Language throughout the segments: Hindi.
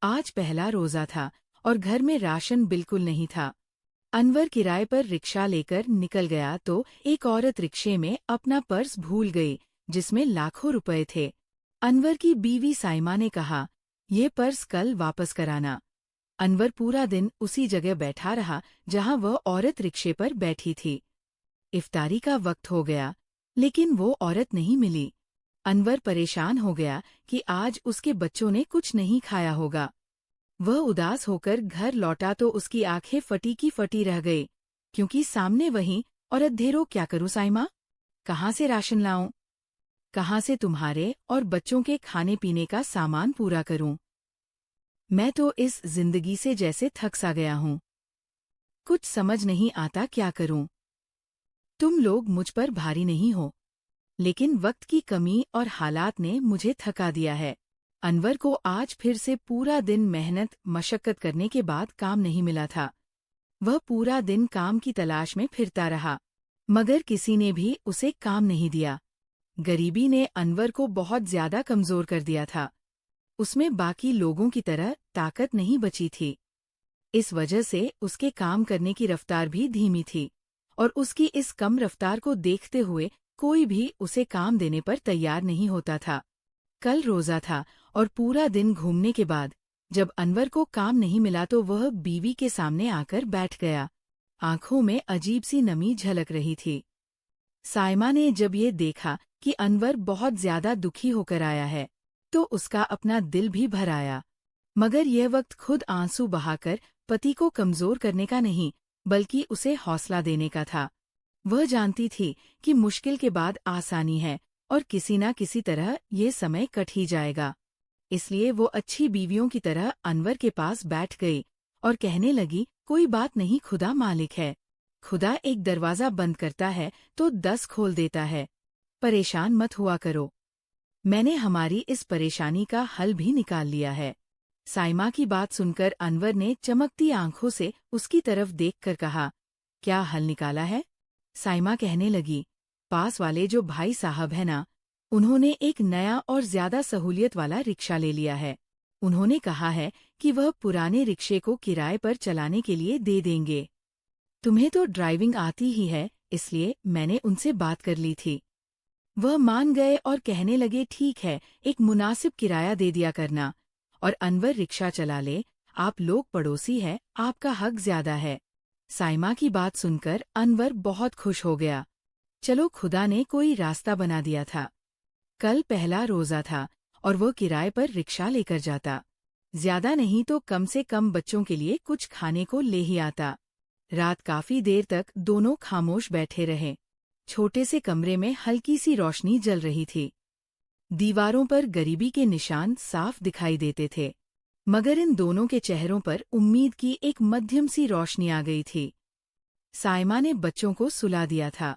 आज पहला रोजा था और घर में राशन बिल्कुल नहीं था। अनवर किराए पर रिक्शा लेकर निकल गया तो एक औरत रिक्शे में अपना पर्स भूल गई, जिसमें लाखों रुपए थे। अनवर की बीवी साइमा ने कहा, ये पर्स कल वापस कराना। अनवर पूरा दिन उसी जगह बैठा रहा जहां वह औरत रिक्शे पर बैठी थी। इफ्तारी का वक्त हो गया, लेकिन वो औरत नहीं मिली। अनवर परेशान हो गया कि आज उसके बच्चों ने कुछ नहीं खाया होगा। वह उदास होकर घर लौटा तो उसकी आंखें फटी की फटी रह गई, क्योंकि सामने वही औरत। ढेरों क्या करूं साइमा, कहाँ से राशन लाऊं, कहाँ से तुम्हारे और बच्चों के खाने पीने का सामान पूरा करूं। मैं तो इस जिंदगी से जैसे थक सा गया हूं, कुछ समझ नहीं आता क्या करूं। तुम लोग मुझ पर भारी नहीं हो, लेकिन वक्त की कमी और हालात ने मुझे थका दिया है। अनवर को आज फिर से पूरा दिन मेहनत मशक्कत करने के बाद काम नहीं मिला था। वह पूरा दिन काम की तलाश में फिरता रहा, मगर किसी ने भी उसे काम नहीं दिया। गरीबी ने अनवर को बहुत ज्यादा कमजोर कर दिया था। उसमें बाकी लोगों की तरह ताकत नहीं बची थी। इस वजह से उसके काम करने की रफ्तार भी धीमी थी, और उसकी इस कम रफ्तार को देखते हुए कोई भी उसे काम देने पर तैयार नहीं होता था। कल रोजा था और पूरा दिन घूमने के बाद जब अनवर को काम नहीं मिला तो वह बीवी के सामने आकर बैठ गया। आंखों में अजीब सी नमी झलक रही थी। साइमा ने जब ये देखा कि अनवर बहुत ज्यादा दुखी होकर आया है, तो उसका अपना दिल भी भर आया। मगर यह वक्त खुद आंसू बहाकर पति को कमजोर करने का नहीं, बल्कि उसे हौसला देने का था। वह जानती थी कि मुश्किल के बाद आसानी है और किसी न किसी तरह ये समय कट ही जाएगा। इसलिए वो अच्छी बीवियों की तरह अनवर के पास बैठ गई और कहने लगी, कोई बात नहीं, खुदा मालिक है। खुदा एक दरवाजा बंद करता है तो 10 खोल देता है। परेशान मत हुआ करो, मैंने हमारी इस परेशानी का हल भी निकाल लिया है। साइमा की बात सुनकर अनवर ने चमकती आंखों से उसकी तरफ देखकर कहा, क्या हल निकाला है? साइमा कहने लगी, पास वाले जो भाई साहब है ना, उन्होंने एक नया और ज्यादा सहूलियत वाला रिक्शा ले लिया है। उन्होंने कहा है कि वह पुराने रिक्शे को किराए पर चलाने के लिए दे देंगे। तुम्हें तो ड्राइविंग आती ही है, इसलिए मैंने उनसे बात कर ली थी। वह मान गए और कहने लगे, ठीक है, एक मुनासिब किराया दे दिया करना और अनवर रिक्शा चला ले। आप लोग पड़ोसी हैं, आपका हक ज्यादा है। साइमा की बात सुनकर अनवर बहुत खुश हो गया। चलो, खुदा ने कोई रास्ता बना दिया था। कल पहला रोजा था और वो किराए पर रिक्शा लेकर जाता। ज्यादा नहीं तो कम से कम बच्चों के लिए कुछ खाने को ले ही आता। रात काफी देर तक दोनों खामोश बैठे रहे। छोटे से कमरे में हल्की सी रोशनी जल रही थी। दीवारों पर गरीबी के निशान साफ दिखाई देते थे, मगर इन दोनों के चेहरों पर उम्मीद की एक मध्यम सी रोशनी आ गई थी। साइमा ने बच्चों को सुला दिया था।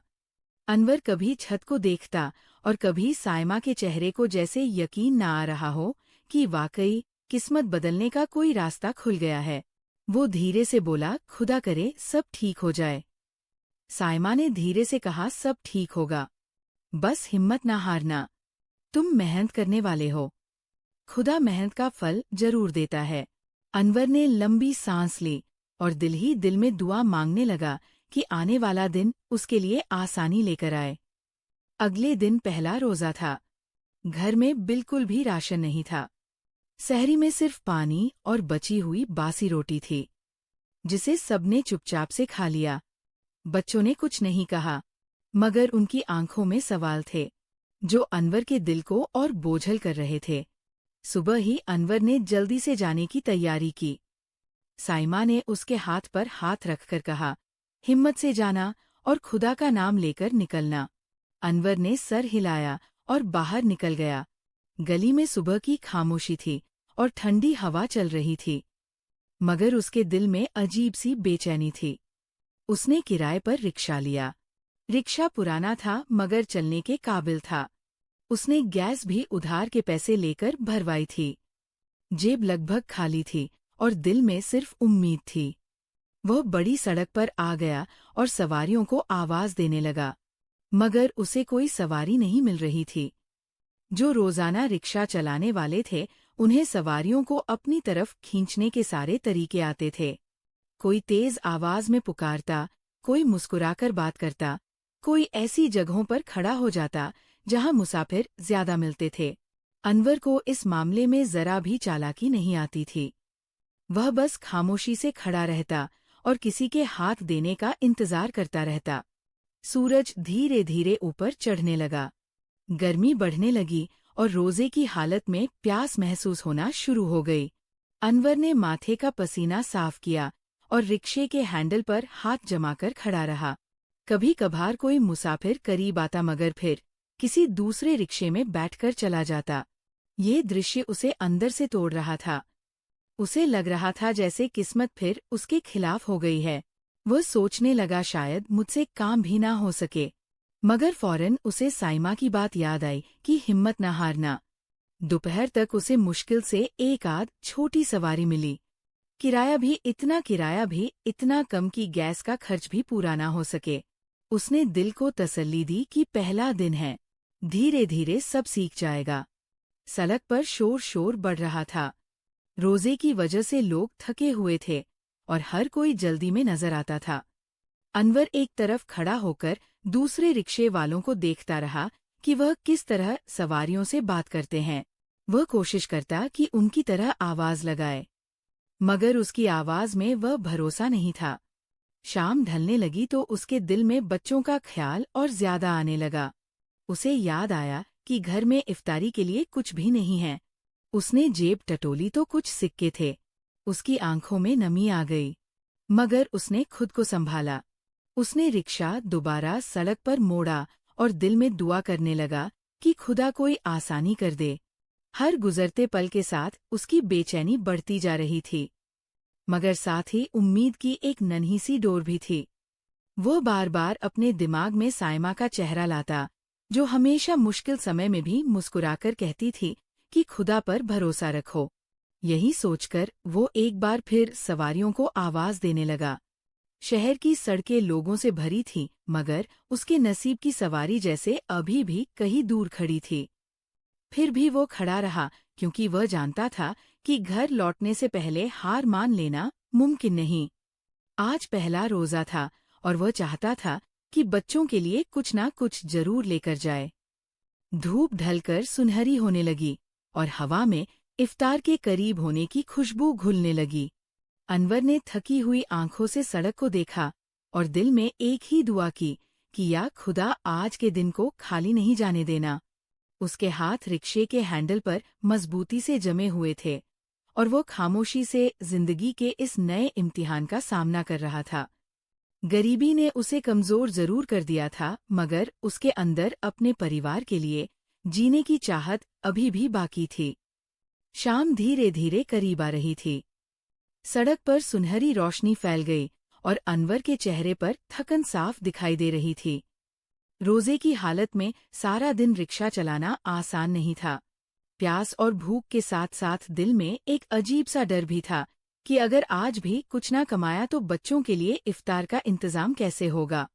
अनवर कभी छत को देखता और कभी साइमा के चेहरे को, जैसे यकीन न आ रहा हो कि वाकई किस्मत बदलने का कोई रास्ता खुल गया है। वो धीरे से बोला, खुदा करे सब ठीक हो जाए। साइमा ने धीरे से कहा, सब ठीक होगा, बस हिम्मत ना हारना। तुम मेहनत करने वाले हो, खुदा मेहनत का फल जरूर देता है। अनवर ने लंबी सांस ली और दिल ही दिल में दुआ मांगने लगा कि आने वाला दिन उसके लिए आसानी लेकर आए। अगले दिन पहला रोजा था। घर में बिल्कुल भी राशन नहीं था। सहरी में सिर्फ पानी और बची हुई बासी रोटी थी, जिसे सबने चुपचाप से खा लिया। बच्चों ने कुछ नहीं कहा, मगर उनकी आंखों में सवाल थे, जो अनवर के दिल को और बोझल कर रहे थे। सुबह ही अनवर ने जल्दी से जाने की तैयारी की। साइमा ने उसके हाथ पर हाथ रखकर कहा, हिम्मत से जाना और खुदा का नाम लेकर निकलना। अनवर ने सर हिलाया और बाहर निकल गया। गली में सुबह की खामोशी थी और ठंडी हवा चल रही थी, मगर उसके दिल में अजीब सी बेचैनी थी। उसने किराए पर रिक्शा लिया। रिक्शा पुराना था मगर चलने के काबिल था। उसने गैस भी उधार के पैसे लेकर भरवाई थी। जेब लगभग खाली थी और दिल में सिर्फ उम्मीद थी। वह बड़ी सड़क पर आ गया और सवारियों को आवाज देने लगा, मगर उसे कोई सवारी नहीं मिल रही थी। जो रोजाना रिक्शा चलाने वाले थे उन्हें सवारियों को अपनी तरफ खींचने के सारे तरीके आते थे। कोई तेज आवाज में पुकारता, कोई मुस्कुराकर बात करता, कोई ऐसी जगहों पर खड़ा हो जाता जहां मुसाफिर ज्यादा मिलते थे। अनवर को इस मामले में जरा भी चालाकी नहीं आती थी। वह बस खामोशी से खड़ा रहता और किसी के हाथ देने का इंतजार करता रहता। सूरज धीरे धीरे ऊपर चढ़ने लगा। गर्मी बढ़ने लगी और रोजे की हालत में प्यास महसूस होना शुरू हो गई। अनवर ने माथे का पसीना साफ किया और रिक्शे के हैंडल पर हाथ जमाकर खड़ा रहा। कभी कभार कोई मुसाफिर करीब आता मगर फिर किसी दूसरे रिक्शे में बैठकर चला जाता। ये दृश्य उसे अंदर से तोड़ रहा था। उसे लग रहा था जैसे किस्मत फिर उसके खिलाफ हो गई है। वह सोचने लगा शायद मुझसे काम भी ना हो सके, मगर फौरन उसे साइमा की बात याद आई कि हिम्मत न हारना। दोपहर तक उसे मुश्किल से एक आध छोटी सवारी मिली। किराया भी इतना कम कि गैस का खर्च भी पूरा ना हो सके। उसने दिल को तसल्ली दी कि पहला दिन है, धीरे धीरे सब सीख जाएगा। सड़क पर शोर बढ़ रहा था। रोजे की वजह से लोग थके हुए थे और हर कोई जल्दी में नजर आता था। अनवर एक तरफ खड़ा होकर दूसरे रिक्शे वालों को देखता रहा कि वह किस तरह सवारियों से बात करते हैं। वह कोशिश करता कि उनकी तरह आवाज लगाए, मगर उसकी आवाज में वह भरोसा नहीं था। शाम ढलने लगी तो उसके दिल में बच्चों का ख्याल और ज्यादा आने लगा। उसे याद आया कि घर में इफ्तारी के लिए कुछ भी नहीं है। उसने जेब टटोली तो कुछ सिक्के थे। उसकी आंखों में नमी आ गई, मगर उसने खुद को संभाला। उसने रिक्शा दोबारा सड़क पर मोड़ा और दिल में दुआ करने लगा कि खुदा कोई आसानी कर दे। हर गुजरते पल के साथ उसकी बेचैनी बढ़ती जा रही थी, मगर साथ ही उम्मीद की एक नन्ही सी डोर भी थी। वो बार बार अपने दिमाग में साइमा का चेहरा लाता, जो हमेशा मुश्किल समय में भी मुस्कुराकर कहती थी कि खुदा पर भरोसा रखो। यही सोचकर वो एक बार फिर सवारियों को आवाज देने लगा। शहर की सड़कें लोगों से भरी थीं, मगर उसके नसीब की सवारी जैसे अभी भी कहीं दूर खड़ी थी। फिर भी वो खड़ा रहा, क्योंकि वह जानता था कि घर लौटने से पहले हार मान लेना मुमकिन नहीं। आज पहला रोजा था और वह चाहता था कि बच्चों के लिए कुछ ना कुछ जरूर लेकर जाए। धूप ढलकर सुनहरी होने लगी और हवा में इफ्तार के करीब होने की खुशबू घुलने लगी। अनवर ने थकी हुई आंखों से सड़क को देखा और दिल में एक ही दुआ की कि या खुदा आज के दिन को खाली नहीं जाने देना। उसके हाथ रिक्शे के हैंडल पर मजबूती से जमे हुए थे और वो खामोशी से जिंदगी के इस नए इम्तिहान का सामना कर रहा था। गरीबी ने उसे कमजोर जरूर कर दिया था, मगर उसके अंदर अपने परिवार के लिए जीने की चाहत अभी भी बाकी थी। शाम धीरे धीरे करीब आ रही थी। सड़क पर सुनहरी रोशनी फैल गई और अनवर के चेहरे पर थकन साफ दिखाई दे रही थी। रोजे की हालत में सारा दिन रिक्शा चलाना आसान नहीं था। प्यास और भूख के साथ साथ दिल में एक अजीब सा डर भी था कि अगर आज भी कुछ ना कमाया तो बच्चों के लिए इफ्तार का इंतजाम कैसे होगा।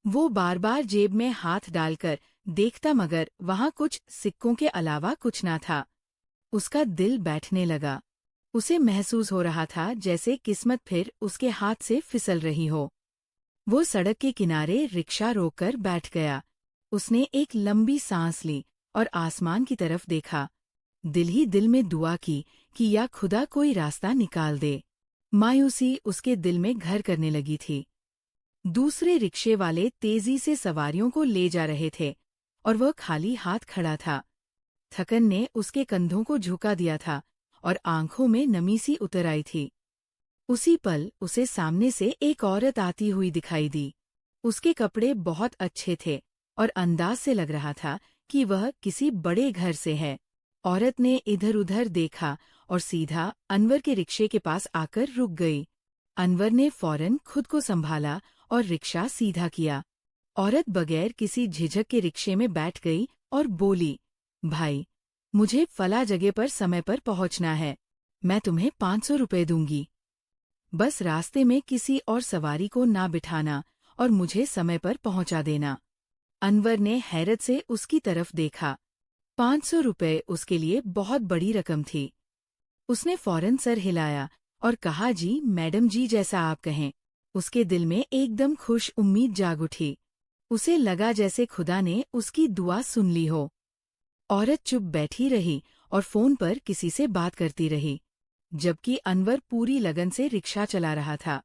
वो बार बार जेब में हाथ डालकर देखता, मगर वहां कुछ सिक्कों के अलावा कुछ ना था। उसका दिल बैठने लगा। उसे महसूस हो रहा था जैसे किस्मत फिर उसके हाथ से फिसल रही हो। वो सड़क के किनारे रिक्शा रोककर बैठ गया। उसने एक लंबी सांस ली और आसमान की तरफ देखा। दिल ही दिल में दुआ की कि या खुदा कोई रास्ता निकाल दे। मायूसी उसके दिल में घर करने लगी थी। दूसरे रिक्शे वाले तेजी से सवारियों को ले जा रहे थे और वह खाली हाथ खड़ा था। थकन ने उसके कंधों को झुका दिया था और आंखों में नमी सी उतर आई थी। उसी पल उसे सामने से एक औरत आती हुई दिखाई दी। उसके कपड़े बहुत अच्छे थे और अंदाज से लग रहा था कि वह किसी बड़े घर से है। औरत ने इधर उधर देखा और सीधा अनवर के रिक्शे के पास आकर रुक गई। अनवर ने फौरन खुद को संभाला और रिक्शा सीधा किया। औरत बगैर किसी झिझक के रिक्शे में बैठ गई और बोली, भाई, मुझे फला जगह पर समय पर पहुंचना है। मैं तुम्हें 500 रुपए दूंगी। बस रास्ते में किसी और सवारी को ना बिठाना और मुझे समय पर पहुंचा देना। अनवर ने हैरत से उसकी तरफ देखा। 500 रुपए उसके लिए बहुत बड़ी रकम थी। उसने फौरन सर हिलाया और कहा, जी मैडम जी, जैसा आप कहें। उसके दिल में एकदम खुश उम्मीद जाग उठी। उसे लगा जैसे खुदा ने उसकी दुआ सुन ली हो। औरत चुप बैठी रही और फोन पर किसी से बात करती रही, जबकि अनवर पूरी लगन से रिक्शा चला रहा था।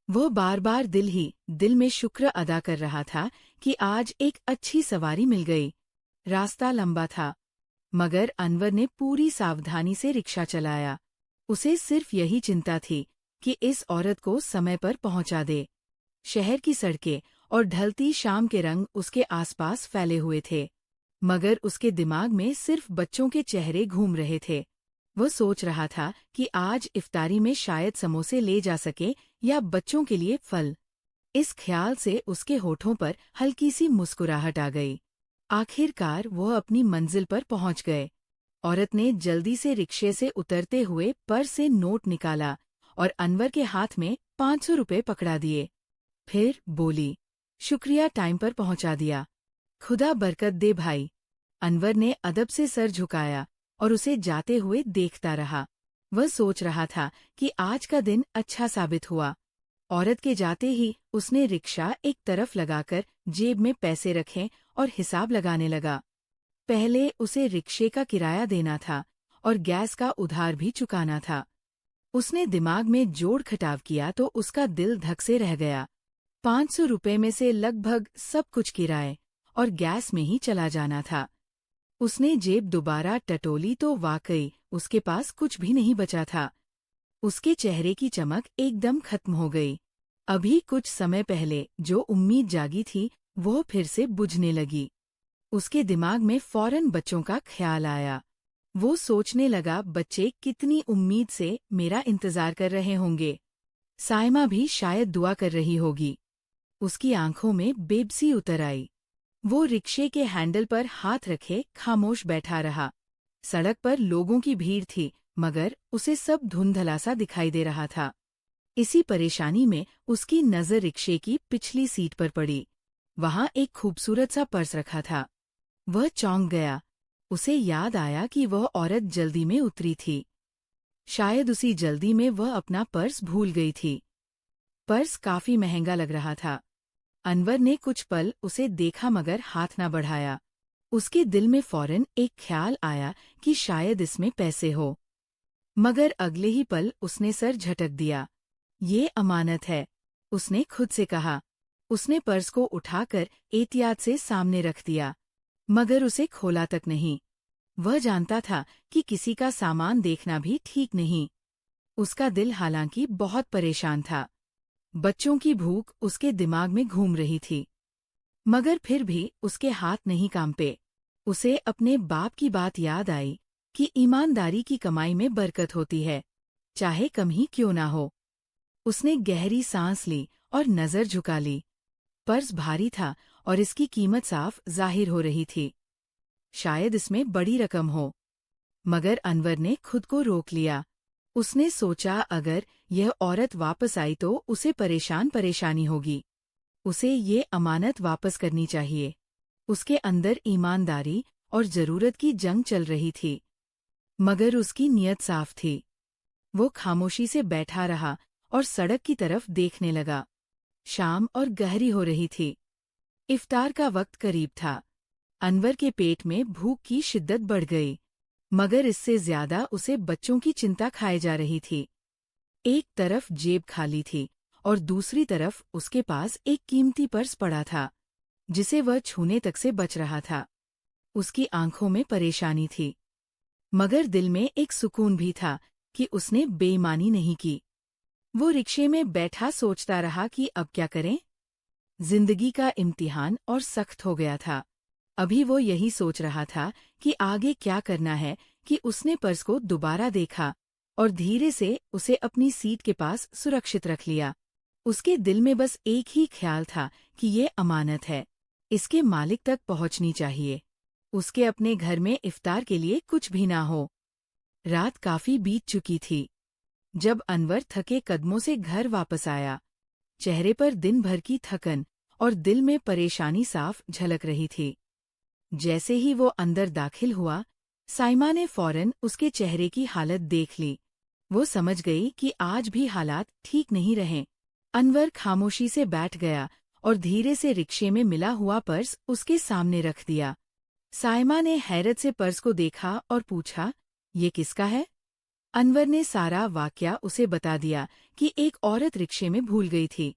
वह बार बार दिल में शुक्र अदा कर रहा था कि आज एक अच्छी सवारी मिल गई। रास्ता लंबा था, मगर अनवर ने पूरी सावधानी से रिक्शा चलाया। उसे सिर्फ यही चिंता थी कि इस औरत को समय पर पहुंचा दे। शहर की सड़कें और ढलती शाम के रंग उसके आसपास फैले हुए थे, मगर उसके दिमाग में सिर्फ बच्चों के चेहरे घूम रहे थे। वह सोच रहा था कि आज इफ्तारी में शायद समोसे ले जा सके या बच्चों के लिए फल। इस ख्याल से उसके होठों पर हल्की सी मुस्कुराहट आ गई। आखिरकार वह अपनी मंजिल पर पहुंच गए। औरत ने जल्दी से रिक्शे से उतरते हुए पर्स से नोट निकाला और अनवर के हाथ में 500 रुपए पकड़ा दिए। फिर बोली, शुक्रिया, टाइम पर पहुंचा दिया। खुदा बरकत दे भाई। अनवर ने अदब से सर झुकाया और उसे जाते हुए देखता रहा। वह सोच रहा था कि आज का दिन अच्छा साबित हुआ। औरत के जाते ही उसने रिक्शा एक तरफ लगाकर जेब में पैसे रखे और हिसाब लगाने लगा। पहले उसे रिक्शे का किराया देना था और गैस का उधार भी चुकाना था। उसने दिमाग में जोड़ खटाव किया तो उसका दिल धक से रह गया। 500 रुपए में से लगभग सब कुछ किराए और गैस में ही चला जाना था। उसने जेब दोबारा टटोली तो वाकई उसके पास कुछ भी नहीं बचा था। उसके चेहरे की चमक एकदम खत्म हो गई। अभी कुछ समय पहले जो उम्मीद जागी थी वो फिर से बुझने लगी। उसके दिमाग में फौरन बच्चों का ख्याल आया। वो सोचने लगा, बच्चे कितनी उम्मीद से मेरा इंतजार कर रहे होंगे। साइमा भी शायद दुआ कर रही होगी। उसकी आंखों में बेबसी उतर आई। वो रिक्शे के हैंडल पर हाथ रखे खामोश बैठा रहा। सड़क पर लोगों की भीड़ थी, मगर उसे सब धुंधला सा दिखाई दे रहा था। इसी परेशानी में उसकी नजर रिक्शे की पिछली सीट पर पड़ी। वहां एक खूबसूरत सा पर्स रखा था। वह चौंक गया। उसे याद आया कि वह औरत जल्दी में उतरी थी। शायद उसी जल्दी में वह अपना पर्स भूल गई थी। पर्स काफी महंगा लग रहा था। अनवर ने कुछ पल उसे देखा मगर हाथ न बढ़ाया। उसके दिल में फौरन एक ख्याल आया कि शायद इसमें पैसे हो, मगर अगले ही पल उसने सर झटक दिया। ये अमानत है, उसने खुद से कहा। उसने पर्स को उठाकर एहतियात से सामने रख दिया, मगर उसे खोला तक नहीं। वह जानता था कि किसी का सामान देखना भी ठीक नहीं। उसका दिल हालांकि बहुत परेशान था। बच्चों की भूख उसके दिमाग में घूम रही थी, मगर फिर भी उसके हाथ नहीं कांपे। उसे अपने बाप की बात याद आई कि ईमानदारी की कमाई में बरकत होती है, चाहे कम ही क्यों ना हो। उसने गहरी सांस ली और नजर झुका ली। पर्स भारी था और इसकी कीमत साफ जाहिर हो रही थी। शायद इसमें बड़ी रकम हो, मगर अनवर ने खुद को रोक लिया। उसने सोचा, अगर यह औरत वापस आई तो उसे परेशानी होगी। उसे ये अमानत वापस करनी चाहिए। उसके अंदर ईमानदारी और जरूरत की जंग चल रही थी, मगर उसकी नीयत साफ थी। वो खामोशी से बैठा रहा और सड़क की तरफ देखने लगा। शाम और गहरी हो रही थी। इफ्तार का वक्त करीब था। अनवर के पेट में भूख की शिद्दत बढ़ गई, मगर इससे ज्यादा उसे बच्चों की चिंता खाए जा रही थी। एक तरफ जेब खाली थी और दूसरी तरफ उसके पास एक कीमती पर्स पड़ा था, जिसे वह छूने तक से बच रहा था। उसकी आंखों में परेशानी थी, मगर दिल में एक सुकून भी था कि उसने बेईमानी नहीं की। वो रिक्शे में बैठा सोचता रहा कि अब क्या करें। जिंदगी का इम्तिहान और सख्त हो गया था। अभी वो यही सोच रहा था कि आगे क्या करना है कि उसने पर्स को दोबारा देखा और धीरे से उसे अपनी सीट के पास सुरक्षित रख लिया। उसके दिल में बस एक ही ख्याल था कि ये अमानत है, इसके मालिक तक पहुंचनी चाहिए। उसके अपने घर में इफ्तार के लिए कुछ भी ना हो। रात काफी बीत चुकी थी। जब अनवर थके कदमों से घर वापस आया, चेहरे पर दिन भर की थकन और दिल में परेशानी साफ झलक रही थी। जैसे ही वो अंदर दाखिल हुआ, साइमा ने फौरन उसके चेहरे की हालत देख ली वो समझ गई कि आज भी हालात ठीक नहीं रहे। अनवर खामोशी से बैठ गया और धीरे से रिक्शे में मिला हुआ पर्स उसके सामने रख दिया। साइमा ने हैरत से पर्स को देखा और पूछा, ये किसका है? अनवर ने सारा वाकया उसे बता दिया कि एक औरत रिक्शे में भूल गई थी।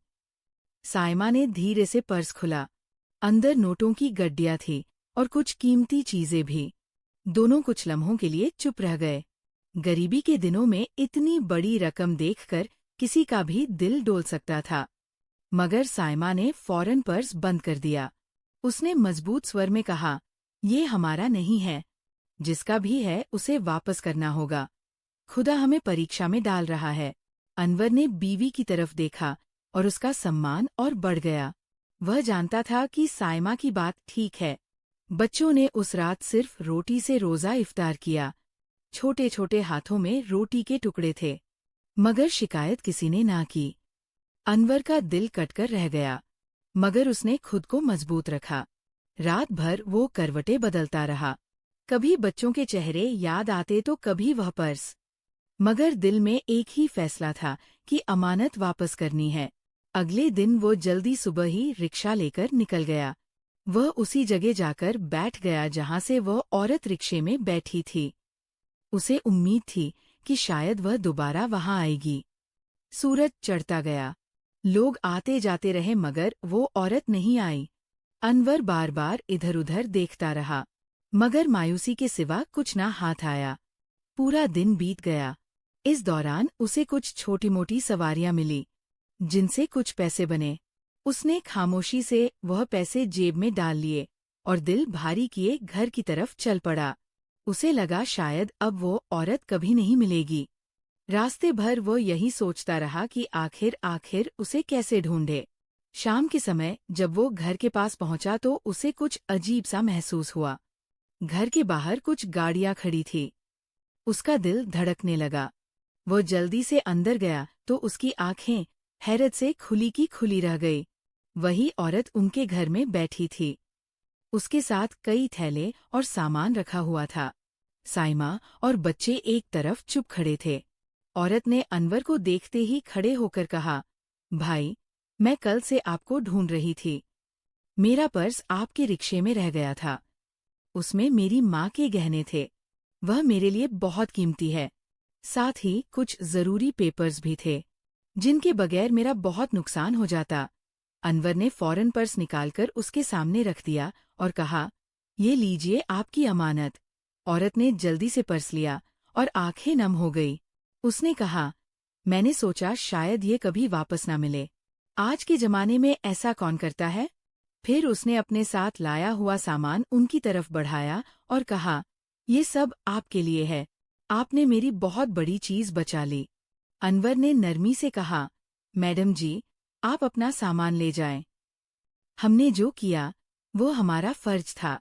साइमा ने धीरे से पर्स खुला। अंदर नोटों की गड्डियां थी और कुछ कीमती चीजें भी। दोनों कुछ लम्हों के लिए चुप रह गए। गरीबी के दिनों में इतनी बड़ी रकम देखकर किसी का भी दिल डोल सकता था। मगर साइमा ने फौरन पर्स बंद कर दिया। उसने मजबूत स्वर में कहा, ये हमारा नहीं है। जिसका भी है उसे वापस करना होगा। खुदा हमें परीक्षा में डाल रहा है। अनवर ने बीवी की तरफ देखा और उसका सम्मान और बढ़ गया। वह जानता था कि साइमा की बात ठीक है। बच्चों ने उस रात सिर्फ रोटी से रोजा इफ्तार किया। छोटे छोटे हाथों में रोटी के टुकड़े थे, मगर शिकायत किसी ने ना की। अनवर का दिल कटकर रह गया, मगर उसने खुद को मजबूत रखा। रात भर वो करवटें बदलता रहा। कभी बच्चों के चेहरे याद आते तो कभी वह पर्स। मगर दिल में एक ही फैसला था कि अमानत वापस करनी है। अगले दिन वो जल्दी सुबह ही रिक्शा लेकर निकल गया। वह उसी जगह जाकर बैठ गया जहां से वह औरत रिक्शे में बैठी थी। उसे उम्मीद थी कि शायद वह दोबारा वहां आएगी। सूरज चढ़ता गया। लोग आते जाते रहे मगर वो औरत नहीं आई। अनवर बार बार इधर उधर देखता रहा, मगर मायूसी के सिवा कुछ ना हाथ आया। पूरा दिन बीत गया। इस दौरान उसे कुछ छोटी मोटी सवारियां मिली, जिनसे कुछ पैसे बने। उसने खामोशी से वह पैसे जेब में डाल लिए और दिल भारी किए घर की तरफ चल पड़ा। उसे लगा शायद अब वो औरत कभी नहीं मिलेगी। रास्ते भर वो यही सोचता रहा कि आखिर उसे कैसे ढूंढे। शाम के समय जब वो घर के पास पहुंचा तो उसे कुछ अजीब सा महसूस हुआ। घर के बाहर कुछ गाड़ियां खड़ी थी। उसका दिल धड़कने लगा। वो जल्दी से अंदर गया तो उसकी आंखें हैरत से खुली की खुली रह गई। वही औरत उनके घर में बैठी थी। उसके साथ कई थैले और सामान रखा हुआ था। साइमा और बच्चे एक तरफ चुप खड़े थे। औरत ने अनवर को देखते ही खड़े होकर कहा, भाई, मैं कल से आपको ढूंढ रही थी। मेरा पर्स आपके रिक्शे में रह गया था। उसमें मेरी माँ के गहने थे। वह मेरे लिए बहुत कीमती है। साथ ही कुछ जरूरी पेपर्स भी थे, जिनके बगैर मेरा बहुत नुकसान हो जाता। अनवर ने फौरन पर्स निकालकर उसके सामने रख दिया और कहा, ये लीजिए आपकी अमानत। औरत ने जल्दी से पर्स लिया और आंखें नम हो गई। उसने कहा, मैंने सोचा शायद ये कभी वापस ना मिले। आज के जमाने में ऐसा कौन करता है? फिर उसने अपने साथ लाया हुआ सामान उनकी तरफ बढ़ाया और कहा, ये सब आपके लिए है। आपने मेरी बहुत बड़ी चीज बचा ली। अनवर ने नरमी से कहा, मैडम जी, आप अपना सामान ले जाएं। हमने जो किया वो हमारा फर्ज था।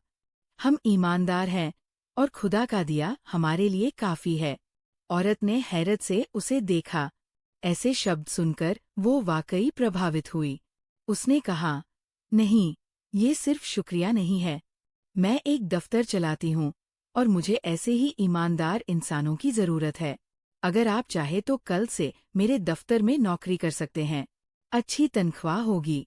हम ईमानदार हैं और खुदा का दिया हमारे लिए काफी है। औरत ने हैरत से उसे देखा। ऐसे शब्द सुनकर वो वाकई प्रभावित हुई। उसने कहा, नहीं, ये सिर्फ शुक्रिया नहीं है। मैं एक दफ्तर चलाती हूँ और मुझे ऐसे ही ईमानदार इंसानों की जरूरत है। अगर आप चाहे तो कल से मेरे दफ्तर में नौकरी कर सकते हैं। अच्छी तनख्वाह होगी।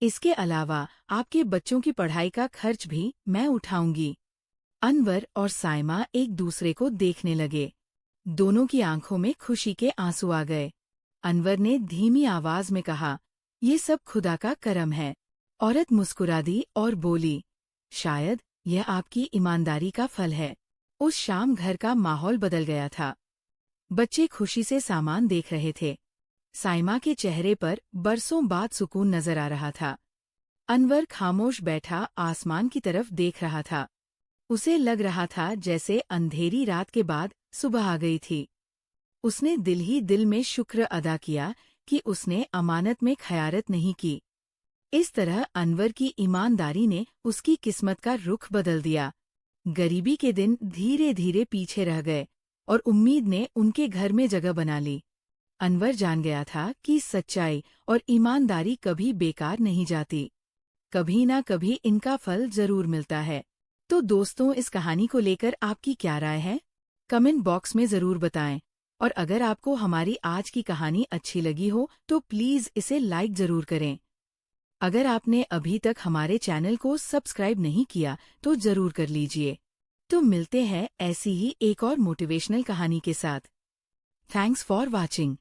इसके अलावा आपके बच्चों की पढ़ाई का खर्च भी मैं उठाऊंगी। अनवर और साइमा एक दूसरे को देखने लगे। दोनों की आंखों में खुशी के आंसू आ गए। अनवर ने धीमी आवाज में कहा, ये सब खुदा का करम है। औरत मुस्कुरा दी और बोली, शायद यह आपकी ईमानदारी का फल है। उस शाम घर का माहौल बदल गया था। बच्चे खुशी से सामान देख रहे थे। साइमा के चेहरे पर बरसों बाद सुकून नजर आ रहा था। अनवर खामोश बैठा आसमान की तरफ देख रहा था। उसे लग रहा था जैसे अंधेरी रात के बाद सुबह आ गई थी। उसने दिल ही दिल में शुक्र अदा किया कि उसने अमानत में खयानत नहीं की। इस तरह अनवर की ईमानदारी ने उसकी किस्मत का रुख बदल दिया। गरीबी के दिन धीरे धीरे पीछे रह गए और उम्मीद ने उनके घर में जगह बना ली। अनवर जान गया था कि सच्चाई और ईमानदारी कभी बेकार नहीं जाती। कभी ना कभी इनका फल जरूर मिलता है। तो दोस्तों, इस कहानी को लेकर आपकी क्या राय है? कमेंट बॉक्स में जरूर बताएं और अगर आपको हमारी आज की कहानी अच्छी लगी हो तो प्लीज़ इसे लाइक ज़रूर करें। अगर आपने अभी तक हमारे चैनल को सब्सक्राइब नहीं किया तो ज़रूर कर लीजिए। तो मिलते हैं ऐसी ही एक और मोटिवेशनल कहानी के साथ। Thanks for watching.